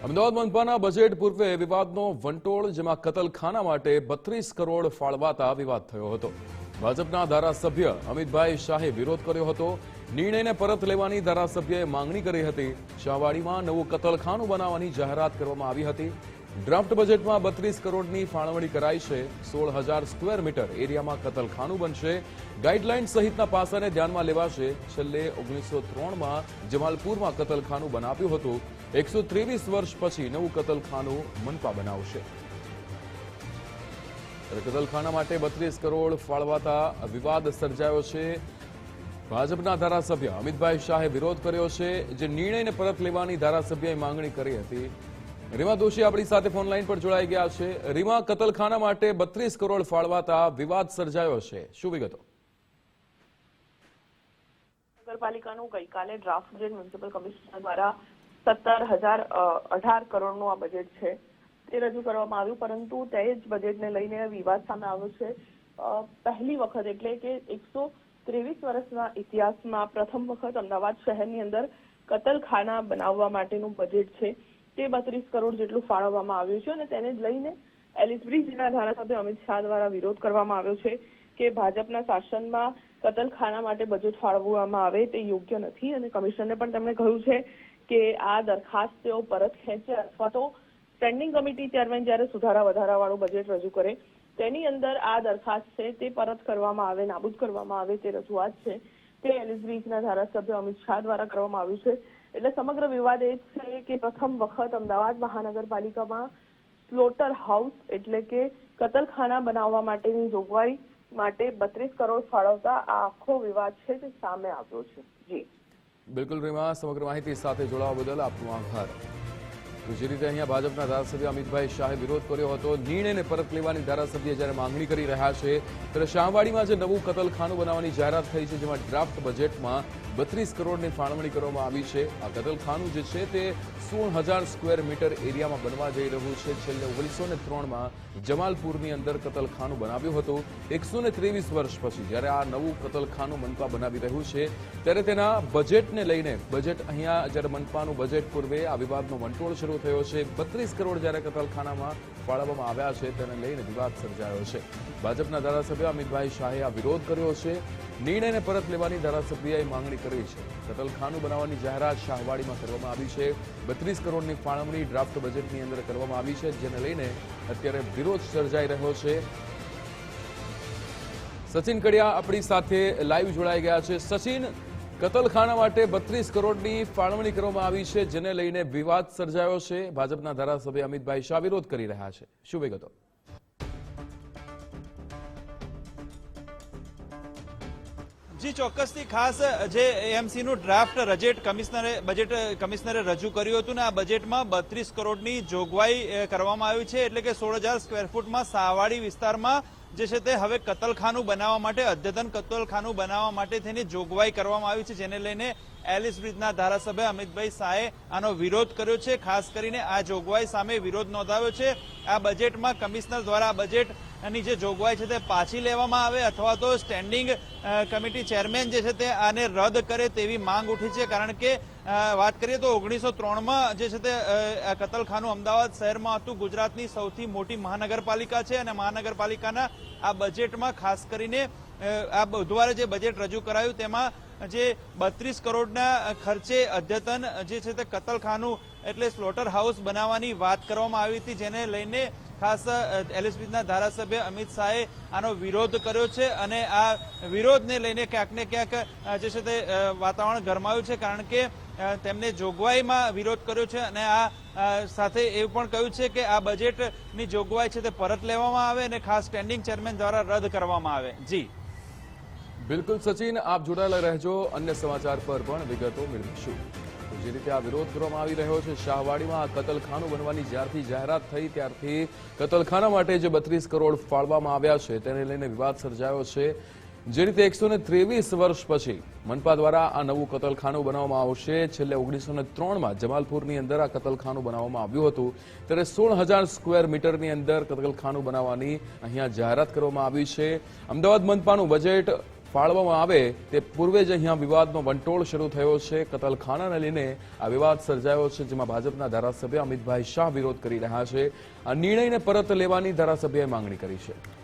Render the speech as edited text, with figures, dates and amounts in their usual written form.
Ahmedabad મનપાના budget પૂર્વે વિવાદનો વંટોળ, જેમાં કતલખાના માટે 32 કરોડ ફાળવાતા વિવાદ થયો હતો. ભાજપના ધારાસભ્ય અમિતભાઈ શાહે વિરોધ કર્યો હતો. નિર્ણયને પરત લેવાની ધારાસભ્યએ માંગણી કરી હતી. શાહવાડીમાં નવું કતલખાનું બનાવવાની જાહેરાત કરવામાં આવી હતી. ડ્રાફ્ટ બજેટમાં 32 કરોડની ફાળવણી કરાઈ છે. 16,000 સ્ક્વેર મીટર એરિયામાં કતલખાનું બનશે. ગાઈડલાઈન સહિતના પાસાને ધ્યાનમાં લેવાશે. છેલ્લે 1903માં જમાલપુરમાં કતલખાનું બનાવ્યું હતું. 123 વર્ષ પછી નવું કતલખાનું મનપા બનાવશે. કતલખાના માટે 32 કરોડ ફાળવાતા વિવાદ સર્જાયો છે. ભાજપના ધારાસભ્ય અમિતભાઈ શાહે વિરોધ કર્યો છે. જે નિર્ણયને પરત લેવાની ધારાસભ્યએ માંગણી કરી હતી. રીમા દોશી આપણી સાથે ફોન લાઈન પર જોડાઈ ગયા છે. રીમા, કતલખાના માટે 32 કરોડ ફાળવાતા વિવાદ સર્જાયો છે, શું વિગતો? નગરપાલિકાનું ગઈકાલે ડ્રાફ્ટ બજેટ મ્યુનિસિપલ કમિશનર દ્વારા 17,018 કરોડનું આ બજેટ છે તે રજૂ કરવામાં આવ્યું, પરંતુ તે જ બજેટને લઈને વિવાદ સામે આવ્યો છે. પહેલી વખત એટલે કે 123 વર્ષના ઇતિહાસમાં પ્રથમ વખત અમદાવાદ શહેરની અંદર કતલખાના બનાવવા માટેનું બજેટ છે તે 32 કરોડ જેટલું ફાળવવામાં આવ્યું છે અને તેને જ લઈને એલિસ બ્રિજના ધારાસભ્ય અમિત શાહ દ્વારા વિરોધ કરવામાં આવ્યો છે કે ભાજપના શાસનમાં કતલખાના માટે બજેટ ફાળવવામાં આવે તે યોગ્ય નથી અને કમિશનરને પણ તેમણે કહ્યું છે કે આ દરખાસ્ત તેઓ પરત ખેંચે અથવા તો સ્ટેન્ડિંગ કમિટી ચેરમેન જ્યારે સુધારા વધારાવાળું બજેટ રજૂ કરે તેની અંદર આ દરખાસ્ત છે તે પરત કરવામાં આવે, નાબૂદ કરવામાં આવે તે રજૂઆત છે તે એલિસ બ્રિજના ધારાસભ્ય અમિત શાહ દ્વારા કરવામાં આવ્યું છે. એટલે સમગ્ર વિવાદ એ છે કે પ્રથમ વખત અમદાવાદ મહાનગરપાલિકામાં સ્લોટર હાઉસ એટલે કે કતલખાના બનાવવા માટેની જોગવાઈ માટે 32 કરોડ ફાળવતા આ આખો વિવાદ છે તે સામે આવ્યો છે. જી બિલકુલ રીમા, સમગ્ર માહિતી સાથે જોડાવા બદલ આપનો આભાર. તો જે રીતે અહીંયા ભાજપના ધારાસભ્ય અમિતભાઈ શાહે વિરોધ કર્યો હતો. નિર્ણયને પરત લેવાની ધારાસભ્ય જ્યારે માંગણી કરી રહ્યા છે ત્યારે શાહવાડીમાં જે નવું કતલખાનું બનાવવાની જાહેરાત થઈ છે, જેમાં ડ્રાફ્ટ બજેટમાં 32 કરોડની ફાળવણી કરવામાં આવી છે. આ કતલખાનું જે છે તે 16,000 સ્ક્વેર મીટર એરિયામાં બનવા જઈ રહ્યું છે. છેલ્લે 1903માં જમાલપુરની અંદર કતલખાનું બનાવ્યું હતું. 123 વર્ષ પછી જ્યારે આ નવું કતલખાનું મનપા બનાવી રહ્યું છે ત્યારે તેના બજેટને લઈને અહીંયા જ્યારે મનપાનું બજેટ પૂર્વે આ વિવાદનો વંટોળ શરૂ થયો છે. 32 કરોડ જ્યારે કતલખાનામાં ફાળવવામાં આવ્યા છે તેને લઈને વિવાદ સર્જાયો છે. ભાજપના ધારાસભ્ય અમિતભાઈ શાહે આ વિરોધ કર્યો છે. નિર્ણયને પરત લેવાની ધારાસભ્યએ માંગણી કરી છે. કતલખાનું બનાવવાની જાહેરાત શાહવાડીમાં કરવામાં આવી છે. 32 કરોડની ફાળવણી ડ્રાફ્ટ બજેટની અંદર કરવામાં આવી છે, જેને લઈને અત્યારે વિરોધ સર્જાઈ રહ્યો છે. સચિન કડિયા આપણી સાથે લાઈવ જોડાઈ ગયા છે. સચિન, કતલખાના માટે 32 કરોડની ફાળવણી કરવામાં આવી છે, જેને લઈને વિવાદ સર્જાયો છે. ભાજપના ધારાસભ્ય અમિતભાઈ શાહ વિરોધ કરી રહ્યા છે, શું વિગતો? જી, ચોક્કસથી ખાસ જે એએમસીનું ડ્રાફ્ટ બજેટ કમિશનરે રજૂ કર્યું હતું ને આ બજેટમાં 32 કરોડની જોગવાઈ કરવામાં આવી છે. એટલે કે 16,000 સ્ક્વેર ફૂટમાં શાહવાડી વિસ્તારમાં જે છે તે હવે કતલખાનું બનાવવા માટે, અદ્યતન કતલખાનું બનાવવા માટે તેની જોગવાઈ કરવામાં આવી છે, જેને લઈને એલિસ બ્રિજના ધારાસભ્ય અમિતભાઈ શાહે આનો વિરોધ કર્યો છે. ખાસ કરીને આ જોગવાઈ સામે વિરોધ નોંધાવ્યો છે. આ બજેટમાં કમિશનર દ્વારા બજેટની જે જોગવાઈ છે તે પાછી લેવામાં આવે અથવા તો સ્ટેન્ડિંગ કમિટી ચેરમેન જે છે તે આને રદ કરે તેવી માંગ ઉઠી છે. કારણ કે વાત કરીએ તો 1903માં જે છે તે કતલખાનું અમદાવાદ શહેરમાં હતું. ગુજરાતની સૌથી મોટી મહાનગરપાલિકા છે અને મહાનગરપાલિકાના આ બજેટમાં ખાસ કરીને આ બુધવારે જે બજેટ રજૂ કરાયું તેમાં જે 32 કરોડના ખર્ચે અદ્યતન જે છે તે કતલખાનું એટલે સ્લોટર હાઉસ બનાવવાની વાત કરવામાં આવી હતી, જેને લઈને ખાસ એલિસ બ્રિજના ધારાસભ્ય અમિત શાહે આનો વિરોધ કર્યો છે અને આ વિરોધને લઈને ક્યાંક ને ક્યાંક જે છે તે વાતાવરણ ગરમાયું છે. કારણ કે તેમને જોગવાઈમાં વિરોધ કર્યો છે અને આ સાથે એવું પણ કહ્યું છે કે આ બજેટની જોગવાઈ છે તે પરત લેવામાં આવે અને ખાસ સ્ટેન્ડિંગ ચેરમેન દ્વારા રદ કરવામાં આવે. જી બિલકુલ સચિન, આપ જોડાયેલા રહેજો. અન્ય સમાચાર પર પણ વિગતો મેળવીશું. જે રીતે આ વિરોધ કરવામાં આવી રહ્યો છે શાહવાડીમાં આ કતલખાનું બનવાની જ્યારથી જાહેરાત થઈ ત્યારથી કતલખાના માટે જે 32 કરોડ ફાળવવામાં આવ્યા છે તેને લઈને વિવાદ સર્જાયો છે. જે રીતે 123 વર્ષ પછી મનપા દ્વારા આ નવું કતલખાનું બનાવવામાં આવશે. છેલ્લે 1903માં જમાલપુરની અંદર આ કતલખાનું બનાવવામાં આવ્યું હતું ત્યારે 16,000 સ્ક્વેર મીટરની અંદર કતલખાનું બનાવવાની અહીંયા જાહેરાત કરવામાં આવી છે. અમદાવાદ મનપાનું બજેટ ફાળવવામાં આવે તે પૂર્વે જ અહીંયા વિવાદનો વંટોળ શરૂ થયો છે. કતલખાનાને લઈને આ વિવાદ સર્જાયો છે, જેમાં ભાજપના ધારાસભ્ય અમિતભાઈ શાહ વિરોધ કરી રહ્યા છે. આ નિર્ણયને પરત લેવાની ધારાસભ્યએ માંગણી કરી છે.